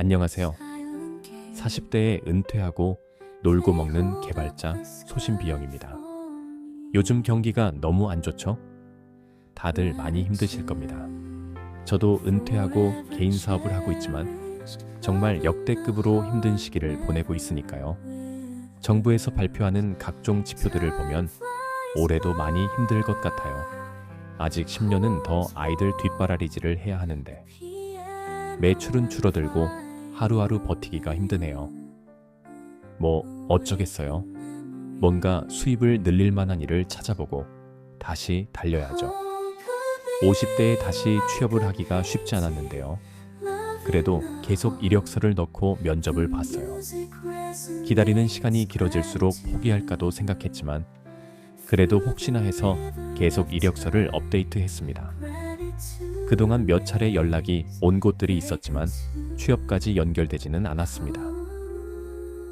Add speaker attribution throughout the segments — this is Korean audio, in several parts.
Speaker 1: 안녕하세요. 40대에 은퇴하고 놀고 먹는 개발자 소신비영입니다. 요즘 경기가 너무 안 좋죠? 다들 많이 힘드실 겁니다. 저도 은퇴하고 개인 사업을 하고 있지만 정말 역대급으로 힘든 시기를 보내고 있으니까요. 정부에서 발표하는 각종 지표들을 보면 올해도 많이 힘들 것 같아요. 아직 10년은 더 아이들 뒷바라리질을 해야 하는데 매출은 줄어들고 하루하루 버티기가 힘드네요. 뭐 어쩌겠어요. 뭔가 수입을 늘릴 만한 일을 찾아보고 다시 달려야죠. 50대에 다시 취업을 하기가 쉽지 않았는데요. 그래도 계속 이력서를 넣고 면접을 봤어요. 기다리는 시간이 길어질수록 포기할까도 생각했지만 그래도 혹시나 해서 계속 이력서를 업데이트했습니다. 그동안 몇 차례 연락이 온 곳들이 있었지만 취업까지 연결되지는 않았습니다.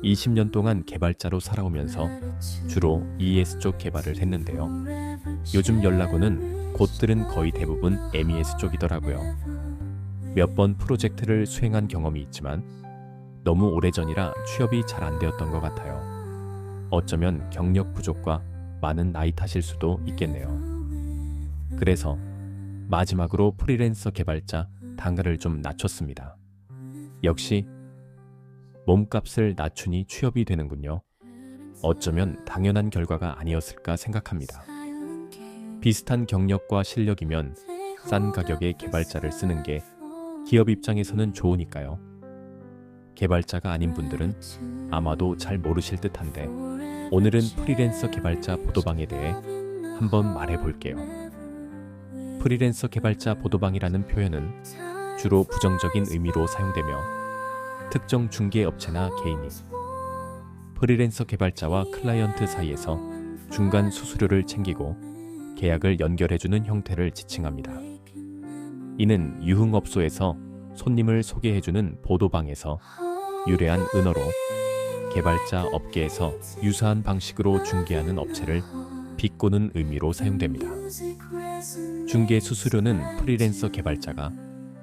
Speaker 1: 20년 동안 개발자로 살아오면서 주로 ES 쪽 개발을 했는데요. 요즘 연락 오는 곳들은 거의 대부분 MES 쪽이더라고요. 몇 번 프로젝트를 수행한 경험이 있지만 너무 오래전이라 취업이 잘 안 되었던 것 같아요. 어쩌면 경력 부족과 많은 나이 탓일 수도 있겠네요. 그래서 마지막으로 프리랜서 개발자 단가를 좀 낮췄습니다. 역시 몸값을 낮추니 취업이 되는군요. 어쩌면 당연한 결과가 아니었을까 생각합니다. 비슷한 경력과 실력이면 싼 가격의 개발자를 쓰는 게 기업 입장에서는 좋으니까요. 개발자가 아닌 분들은 아마도 잘 모르실 듯한데 오늘은 프리랜서 개발자 보도방에 대해 한번 말해 볼게요. 프리랜서 개발자 보도방이라는 표현은 주로 부정적인 의미로 사용되며 특정 중개업체나 개인이 프리랜서 개발자와 클라이언트 사이에서 중간 수수료를 챙기고 계약을 연결해주는 형태를 지칭합니다. 이는 유흥업소에서 손님을 소개해주는 보도방에서 유래한 은어로 개발자 업계에서 유사한 방식으로 중개하는 업체를 비꼬는 의미로 사용됩니다. 중개 수수료는 프리랜서 개발자가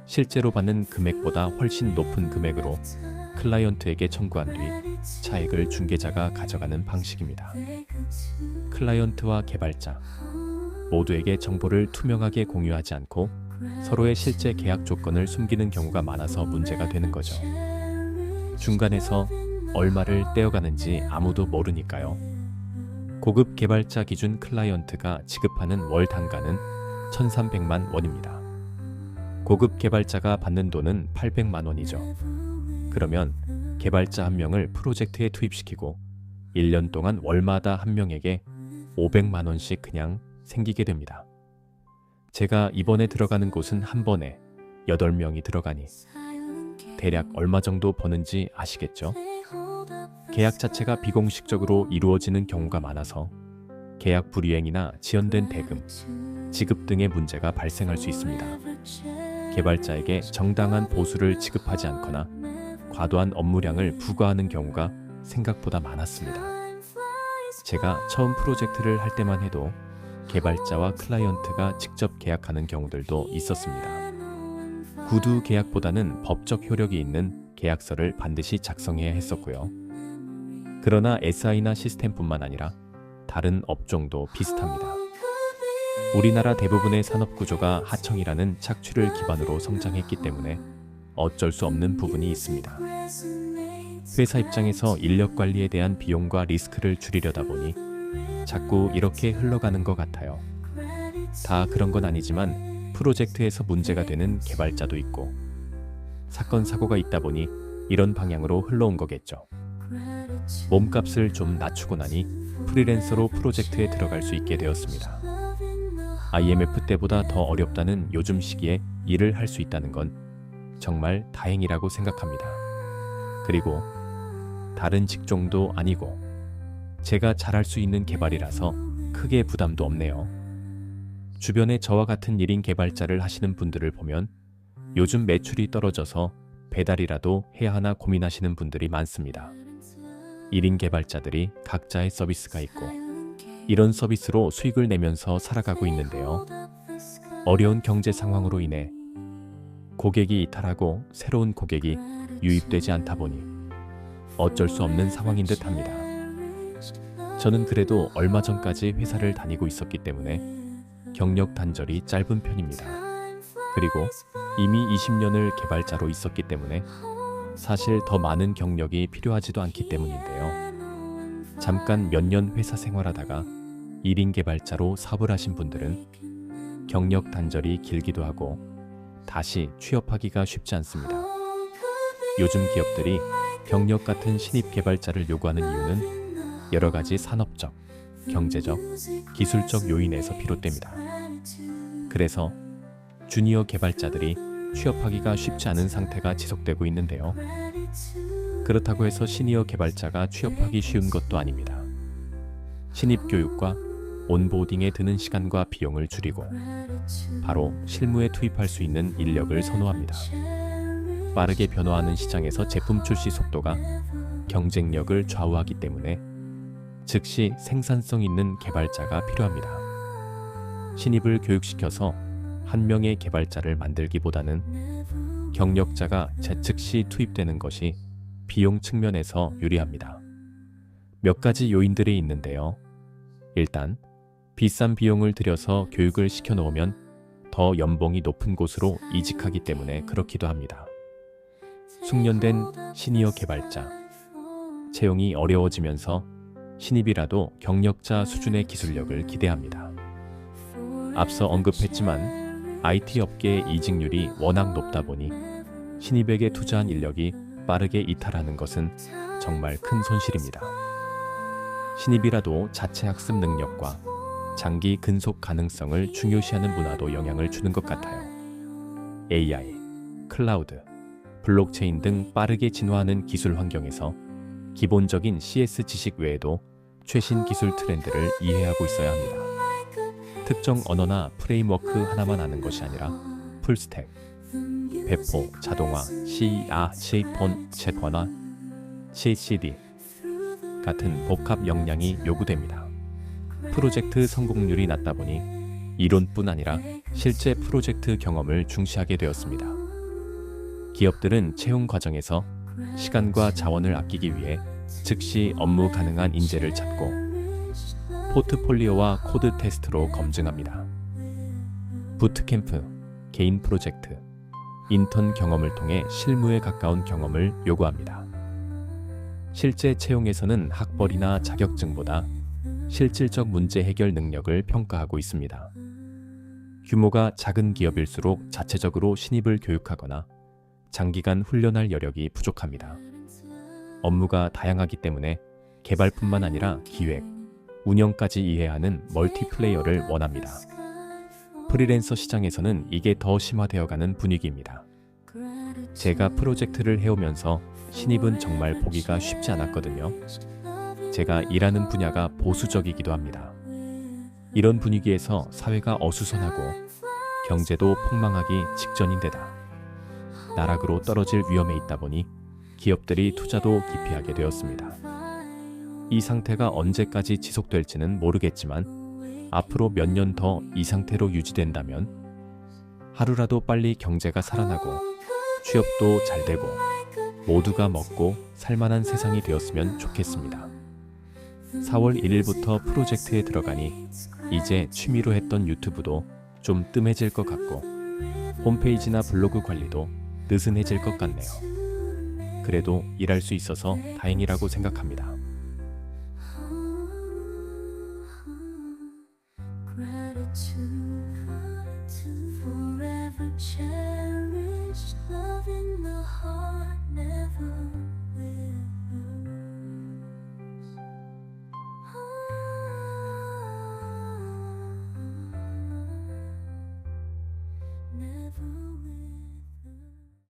Speaker 1: 실제로 받는 금액보다 훨씬 높은 금액으로 클라이언트에게 청구한 뒤 차액을 중개자가 가져가는 방식입니다. 클라이언트와 개발자 모두에게 정보를 투명하게 공유하지 않고 서로의 실제 계약 조건을 숨기는 경우가 많아서 문제가 되는 거죠. 중간에서 얼마를 떼어가는지 아무도 모르니까요. 고급 개발자 기준 클라이언트가 지급하는 월 단가는 1,300만 원입니다. 고급 개발자가 받는 돈은 800만 원이죠. 그러면 개발자 한 명을 프로젝트에 투입시키고 1년 동안 월마다 한 명에게 500만 원씩 그냥 생기게 됩니다. 제가 이번에 들어가는 곳은 한 번에 8명이 들어가니 대략 얼마 정도 버는지 아시겠죠? 계약 자체가 비공식적으로 이루어지는 경우가 많아서 계약 불이행이나 지연된 대금, 지급 등의 문제가 발생할 수 있습니다. 개발자에게 정당한 보수를 지급하지 않거나 과도한 업무량을 부과하는 경우가 생각보다 많았습니다. 제가 처음 프로젝트를 할 때만 해도 개발자와 클라이언트가 직접 계약하는 경우들도 있었습니다. 구두 계약보다는 법적 효력이 있는 계약서를 반드시 작성해야 했었고요. 그러나 SI나 시스템뿐만 아니라 다른 업종도 비슷합니다. 우리나라 대부분의 산업 구조가 하청이라는 착취를 기반으로 성장했기 때문에 어쩔 수 없는 부분이 있습니다. 회사 입장에서 인력 관리에 대한 비용과 리스크를 줄이려다 보니 자꾸 이렇게 흘러가는 것 같아요. 다 그런 건 아니지만 프로젝트에서 문제가 되는 개발자도 있고 사건 사고가 있다 보니 이런 방향으로 흘러온 거겠죠. 몸값을 좀 낮추고 나니 프리랜서로 프로젝트에 들어갈 수 있게 되었습니다. IMF 때보다 더 어렵다는 요즘 시기에 일을 할 수 있다는 건 정말 다행이라고 생각합니다. 그리고 다른 직종도 아니고 제가 잘할 수 있는 개발이라서 크게 부담도 없네요. 주변에 저와 같은 1인 개발자를 하시는 분들을 보면 요즘 매출이 떨어져서 배달이라도 해야 하나 고민하시는 분들이 많습니다. 1인 개발자들이 각자의 서비스가 있고 이런 서비스로 수익을 내면서 살아가고 있는데요. 어려운 경제 상황으로 인해 고객이 이탈하고 새로운 고객이 유입되지 않다 보니 어쩔 수 없는 상황인 듯 합니다. 저는 그래도 얼마 전까지 회사를 다니고 있었기 때문에 경력 단절이 짧은 편입니다. 그리고 이미 20년을 개발자로 있었기 때문에 사실 더 많은 경력이 필요하지도 않기 때문인데요. 잠깐 몇 년 회사 생활하다가 1인 개발자로 사업을 하신 분들은 경력 단절이 길기도 하고 다시 취업하기가 쉽지 않습니다. 요즘 기업들이 경력 같은 신입 개발자를 요구하는 이유는 여러 가지 산업적, 경제적, 기술적 요인에서 비롯됩니다. 그래서 주니어 개발자들이 취업하기가 쉽지 않은 상태가 지속되고 있는데요. 그렇다고 해서 시니어 개발자가 취업하기 쉬운 것도 아닙니다. 신입 교육과 온보딩에 드는 시간과 비용을 줄이고 바로 실무에 투입할 수 있는 인력을 선호합니다. 빠르게 변화하는 시장에서 제품 출시 속도가 경쟁력을 좌우하기 때문에 즉시 생산성 있는 개발자가 필요합니다. 신입을 교육시켜서 한 명의 개발자를 만들기보다는 경력자가 즉시 투입되는 것이 비용 측면에서 유리합니다. 몇 가지 요인들이 있는데요. 일단 비싼 비용을 들여서 교육을 시켜놓으면 더 연봉이 높은 곳으로 이직하기 때문에 그렇기도 합니다. 숙련된 시니어 개발자, 채용이 어려워지면서 신입이라도 경력자 수준의 기술력을 기대합니다. 앞서 언급했지만 IT 업계의 이직률이 워낙 높다 보니 신입에게 투자한 인력이 빠르게 이탈하는 것은 정말 큰 손실입니다. 신입이라도 자체 학습 능력과 장기 근속 가능성을 중요시하는 문화도 영향을 주는 것 같아요. AI, 클라우드, 블록체인 등 빠르게 진화하는 기술 환경에서 기본적인 CS 지식 외에도 최신 기술 트렌드를 이해하고 있어야 합니다. 특정 언어나 프레임워크 하나만 아는 것이 아니라 풀스택, 배포, 자동화, CA, 채권화, CACD 같은 복합 역량이 요구됩니다. 프로젝트 성공률이 낮다 보니 이론뿐 아니라 실제 프로젝트 경험을 중시하게 되었습니다. 기업들은 채용 과정에서 시간과 자원을 아끼기 위해 즉시 업무 가능한 인재를 찾고 포트폴리오와 코드 테스트로 검증합니다. 부트캠프, 개인 프로젝트, 인턴 경험을 통해 실무에 가까운 경험을 요구합니다. 실제 채용에서는 학벌이나 자격증보다 실질적 문제 해결 능력을 평가하고 있습니다. 규모가 작은 기업일수록 자체적으로 신입을 교육하거나 장기간 훈련할 여력이 부족합니다. 업무가 다양하기 때문에 개발뿐만 아니라 기획, 운영까지 이해하는 멀티플레이어를 원합니다. 프리랜서 시장에서는 이게 더 심화되어가는 분위기입니다. 제가 프로젝트를 해오면서 신입은 정말 보기가 쉽지 않았거든요. 제가 일하는 분야가 보수적이기도 합니다. 이런 분위기에서 사회가 어수선하고 경제도 폭망하기 직전인데다 나락으로 떨어질 위험에 있다 보니 기업들이 투자도 기피하게 되었습니다. 이 상태가 언제까지 지속될지는 모르겠지만 앞으로 몇 년 더 이 상태로 유지된다면 하루라도 빨리 경제가 살아나고 취업도 잘 되고 모두가 먹고 살만한 세상이 되었으면 좋겠습니다. 4월 1일부터 프로젝트에 들어가니 이제 취미로 했던 유튜브도 좀 뜸해질 것 같고 홈페이지나 블로그 관리도 느슨해질 것 같네요. 그래도 일할 수 있어서 다행이라고 생각합니다.